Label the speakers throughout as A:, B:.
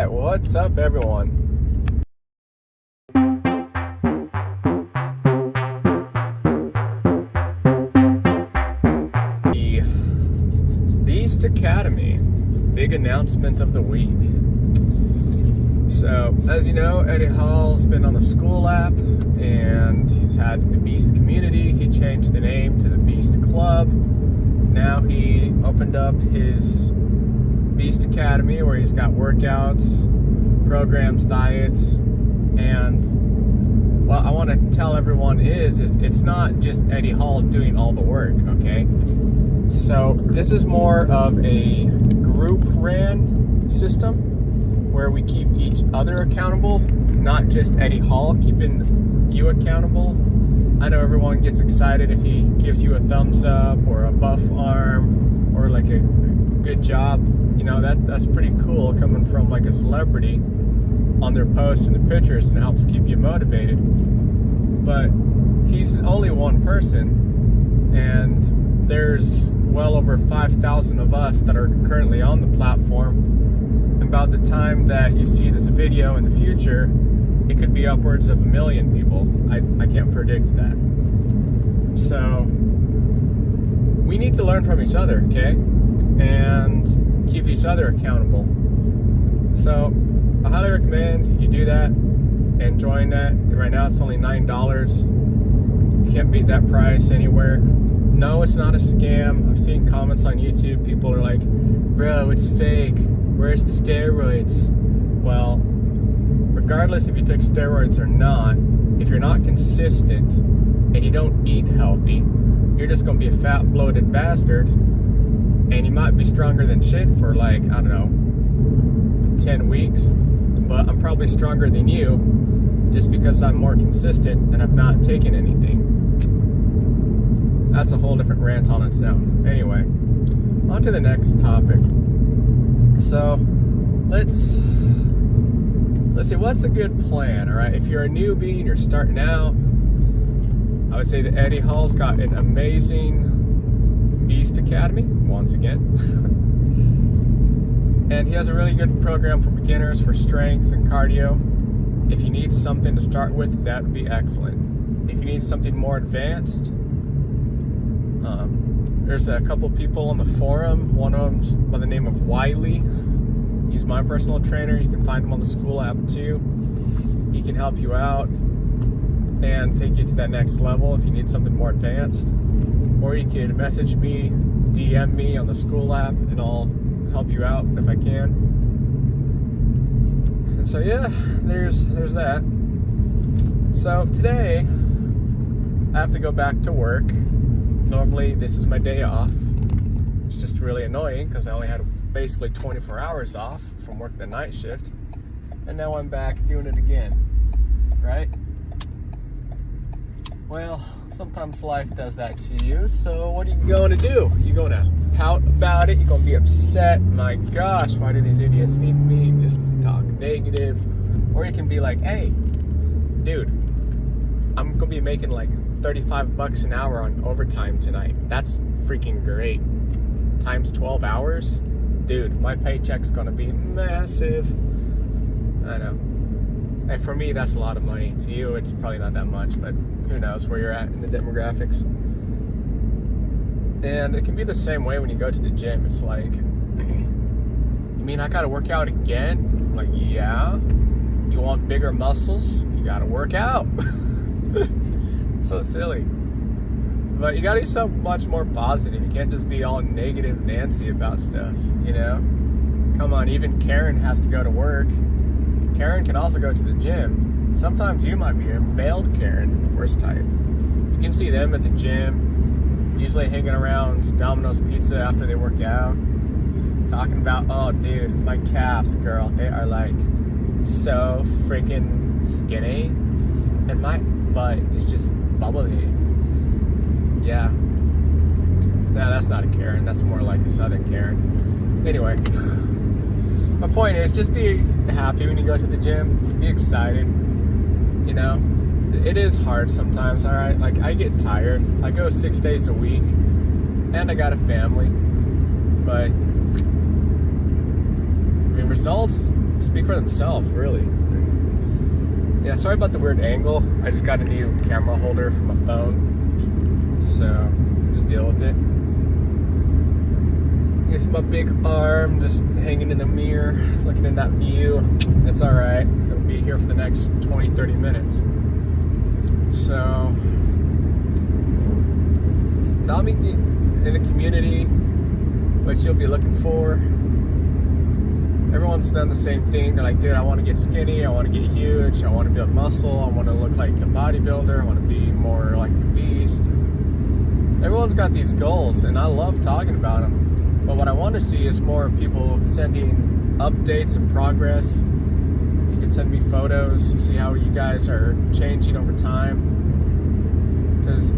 A: Alright, what's up everyone? The Beast Academy, big announcement of the week. So, as you know, Eddie Hall's been on the school app, and he's had the Beast community. He changed the name to the Beast Club. Now he opened up his Beast Academy, where he's got workouts, programs, diets, and what I want to tell everyone is it's not just Eddie Hall doing all the work, okay? So this is more of a group ran system where we keep each other accountable, not just Eddie Hall keeping you accountable. I know everyone gets excited if he gives you a thumbs up or a buff arm or like a good job. You know, that's pretty cool coming from like a celebrity on their posts and the pictures, and it helps keep you motivated. But he's only one person, and there's well over 5,000 of us that are currently on the platform. And about the time that you see this video in the future, it could be upwards of 1 million people. I can't predict that. So we need to learn from each other, okay? And keep each other accountable. So I highly recommend you do that and join that. Right now it's only $9. You can't beat that price anywhere. No, it's not a scam. I've seen comments on YouTube. People are like, bro, it's fake. Where's the steroids? Well, regardless if you took steroids or not, if you're not consistent and you don't eat healthy, you're just going to be a fat, bloated bastard. And you might be stronger than shit for like, I don't know, 10 weeks. But I'm probably stronger than you just because I'm more consistent and I've not taken anything. That's a whole different rant on its own. Anyway, on to the next topic. So, let's see, what's a good plan, alright? If you're a newbie and you're starting out, I would say that Eddie Hall's got an amazing Beast Academy, once again. And he has a really good program for beginners, for strength and cardio. If you need something to start with, that would be excellent. If you need something more advanced, there's a couple people on the forum. One of them's by the name of Wiley. He's my personal trainer. You can find him on the school app too. He can help you out and take you to that next level if you need something more advanced. Or you could message me, DM me on the school app, and I'll help you out if I can. And so yeah, there's that. So today, I have to go back to work. Normally, this is my day off. It's just really annoying because I only had basically 24 hours off from working the night shift. And now I'm back doing it again, right? Well, sometimes life does that to you, so what are you going to do? You're going to pout about it, you're going to be upset, my gosh, why do these idiots need me, and just talk negative. Or you can be like, hey, dude, I'm going to be making like 35 bucks an hour on overtime tonight. That's freaking great. Times 12 hours? Dude, my paycheck's going to be massive. I know. And for me, that's a lot of money. To you, it's probably not that much, but who knows where you're at in the demographics. And it can be the same way when you go to the gym. It's like, you mean I gotta work out again? I'm like, yeah. You want bigger muscles? You gotta work out. So silly. But you gotta be so much more positive. You can't just be all negative Nancy about stuff, you know? Come on, even Karen has to go to work. Karen can also go to the gym. Sometimes you might be a mailed Karen, the worst type. You can see them at the gym, usually hanging around Domino's Pizza after they work out, talking about, oh dude, my calves, girl, they are like so freaking skinny, and my butt is just bubbly. Yeah. No, that's not a Karen, that's more like a Southern Karen. Anyway. My point is, just be happy when you go to the gym. Be excited. You know, it is hard sometimes, alright? Like, I get tired. I go 6 days a week. And I got a family. But, I mean, we're results speak for themselves, really. Yeah, sorry about the weird angle. I just got a new camera holder for my phone, so just deal with it. With my big arm just hanging in the mirror, looking in that view. It's alright. It'll be here for the next 20-30 minutes. So, tell me in the community what you'll be looking for. Everyone's done the same thing. They're like, dude, I want to get skinny, I want to get huge, I want to build muscle, I want to look like a bodybuilder, I want to be more like the beast. Everyone's got these goals, and I love talking about them. But what I want to see is more people sending updates and progress. You can send me photos, see how you guys are changing over time. Because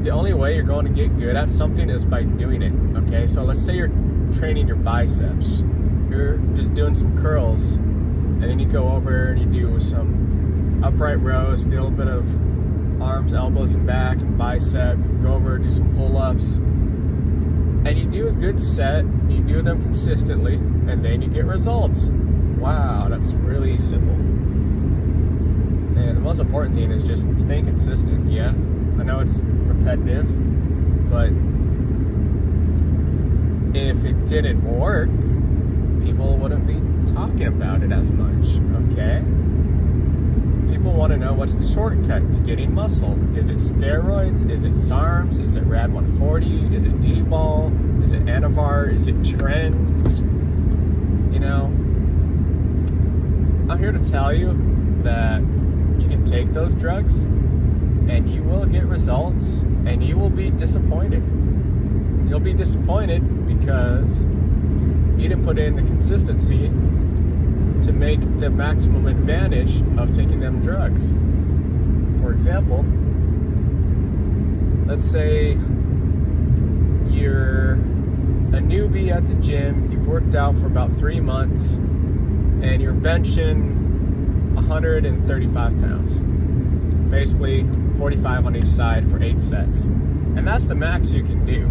A: the only way you're going to get good at something is by doing it, okay? So let's say you're training your biceps. You're just doing some curls, and then you go over and you do some upright rows, do a little bit of arms, elbows, and back, and bicep. Go over, do some pull-ups. And you do a good set, you do them consistently, and then you get results. Wow, that's really simple. And the most important thing is just staying consistent. Yeah, I know it's repetitive, but if it didn't work, people wouldn't be talking about it as much, okay? People want to know what's the shortcut to getting muscle. Is it steroids? Is it SARMs? Is it Rad 140? Is it D-ball? Is it Anavar? Is it Tren? You know, I'm here to tell you that you can take those drugs and you will get results, and you will be disappointed. You'll be disappointed because you didn't put in the consistency to make the maximum advantage of taking them drugs. For example, let's say you're a newbie at the gym, you've worked out for about 3 months, and you're benching 135 pounds. Basically 45 on each side for 8 sets. And that's the max you can do.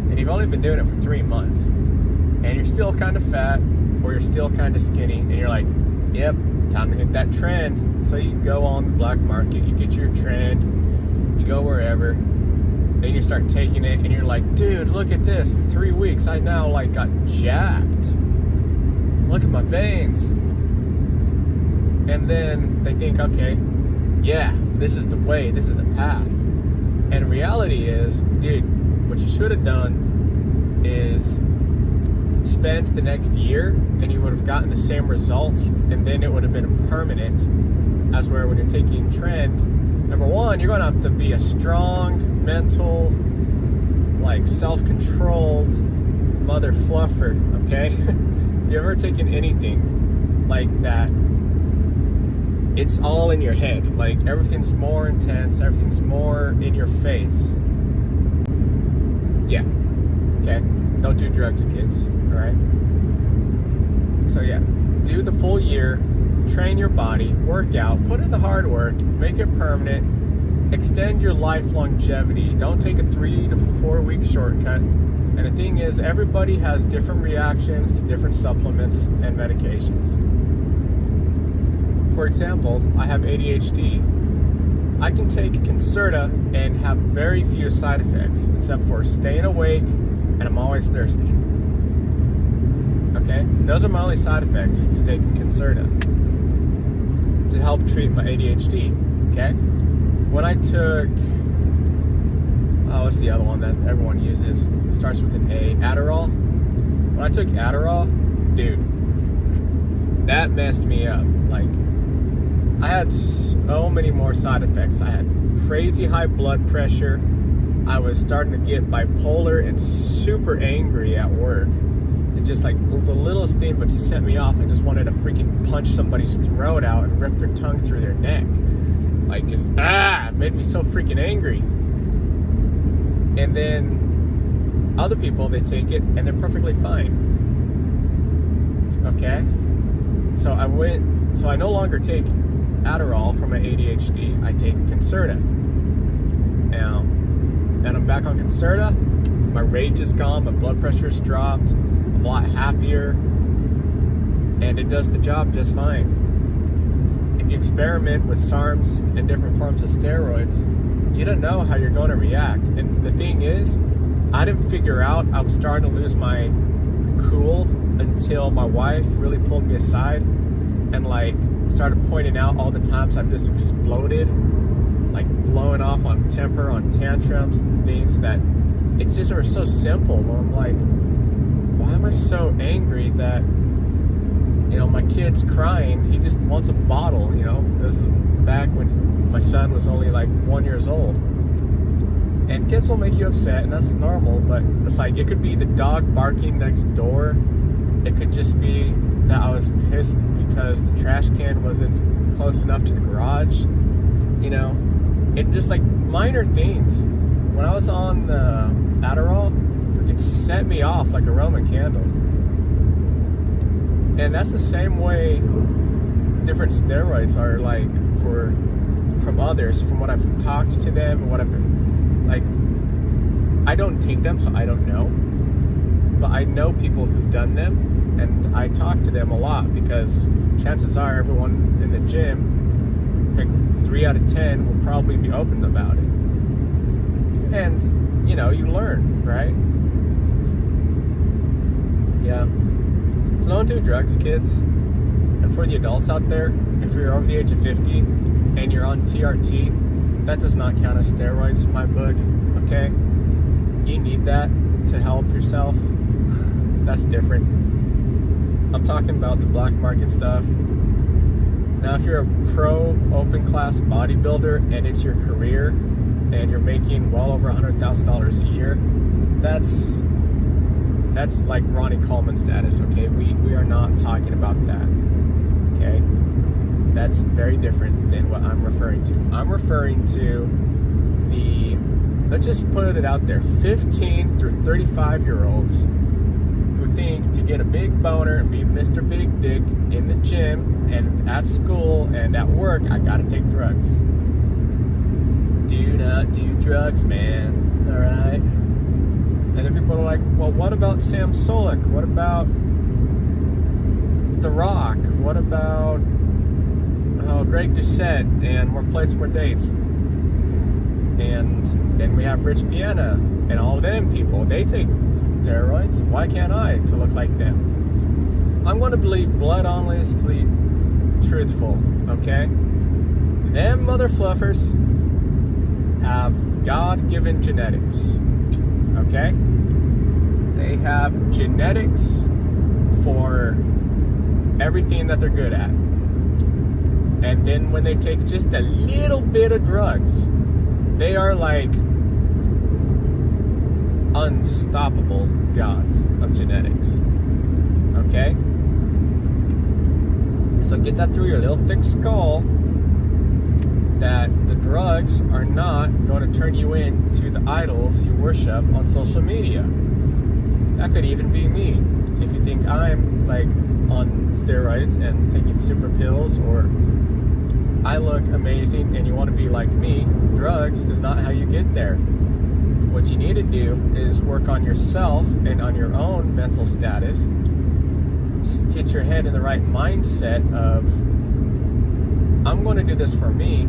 A: And you've only been doing it for 3 months. And you're still kind of fat, or you're still kind of skinny, and you're like, yep, time to hit that trend. So you go on the black market, you get your trend, you go wherever, then you start taking it, and you're like, dude, look at this, in 3 weeks, I now like got jacked. Look at my veins. And then they think, okay, yeah, this is the way, this is the path. And reality is, dude, what you should have done is spent the next year, and you would have gotten the same results, and then it would have been permanent. As where when you're taking trend, number one, you're going to have to be a strong, mental, like self-controlled mother fluffer, okay? If you've ever taken anything like that, it's all in your head. Like, everything's more intense, everything's more in your face. Yeah, okay? Don't do drugs, kids, all right? So yeah, do the full year, train your body, work out, put in the hard work, make it permanent, extend your life longevity. Don't take a 3 to 4 week shortcut. And the thing is, everybody has different reactions to different supplements and medications. For example, I have ADHD. I can take Concerta and have very few side effects, except for staying awake, and I'm always thirsty. Okay? Those are my only side effects to taking Concerta to help treat my ADHD. Okay? When I took, what's the other one that everyone uses? It starts with an A. Adderall. When I took Adderall, dude, that messed me up. Like, I had so many more side effects. I had crazy high blood pressure. I was starting to get bipolar and super angry at work. And just like the littlest thing would set me off. I just wanted to freaking punch somebody's throat out and rip their tongue through their neck. Like, just, it made me so freaking angry. And then other people, they take it and they're perfectly fine. Okay? So I no longer take Adderall for my ADHD. I take Concerta. Now that I'm back on Concerta, my rage is gone, my blood pressure's dropped, I'm a lot happier. and it does the job just fine. If you experiment with SARMs and different forms of steroids, you don't know how you're going to react. And the thing is, I didn't figure out I was starting to lose my cool until my wife really pulled me aside and like started pointing out all the times I've just exploded, like blowing off on temper, on tantrums and things that it's just are so simple. Where I'm like, why am I so angry that, you know, my kid's crying, he just wants a bottle, you know? This is back when my son was only like 1 year old. And kids will make you upset, and that's normal, but it's like, it could be the dog barking next door. It could just be that I was pissed because the trash can wasn't close enough to the garage, you know? It just like minor things. When I was on Adderall, it set me off like a Roman candle. And that's the same way different steroids are like from others, from what I've talked to them and what I've like, I don't take them, so I don't know, but I know people who've done them, and I talk to them a lot because chances are everyone in the gym, like 3 out of 10 will probably be open about it. And you know, you learn, right? Yeah. So don't do drugs, kids. And for the adults out there, if you're over the age of 50 and you're on TRT, that does not count as steroids in my book, okay? You need that to help yourself. That's different. I'm talking about the black market stuff. Now, if you're a pro open class bodybuilder and it's your career and you're making well over $100,000 a year, that's like Ronnie Coleman status, okay? We are not talking about that, okay? That's very different than what I'm referring to. I'm referring to the, let's just put it out there, 15 through 35-year-olds who think to get a big boner and be Mr. Big Dick in the gym and at school and at work, I gotta take drugs. Do not do drugs, man, all right? And then people are like, well, what about Sam Solik? What about The Rock? What about Greg Doucette and More Plates, More Dates? And then we have Rich Piana and all of them people. They take steroids. Why can't I to look like them? I'm going to believe blood honestly truthful, okay? Them mother fluffers have God-given genetics, okay? They have genetics for everything that they're good at. And then when they take just a little bit of drugs, they are like unstoppable gods of genetics. Okay? So get that through your little thick skull that the drugs are not going to turn you into the idols you worship on social media. That could even be me. If you think I'm like on steroids and taking super pills, or I look amazing and you want to be like me, drugs is not how you get there. What you need to do is work on yourself and on your own mental status. Get your head in the right mindset of, I'm going to do this for me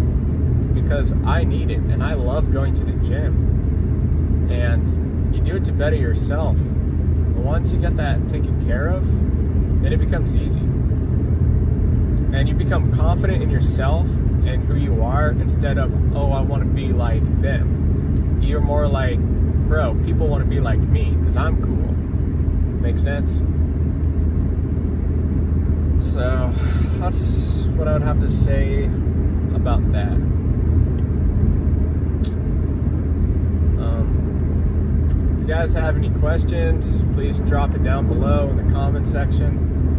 A: because I need it and I love going to the gym. And you do it to better yourself. But once you get that taken care of, then it becomes easy. And you become confident in yourself and who you are instead of, oh, I want to be like them. You're more like, bro, people want to be like me because I'm cool. Make sense? So that's what I would have to say about that. If you guys have any questions, please drop it down below in the comment section.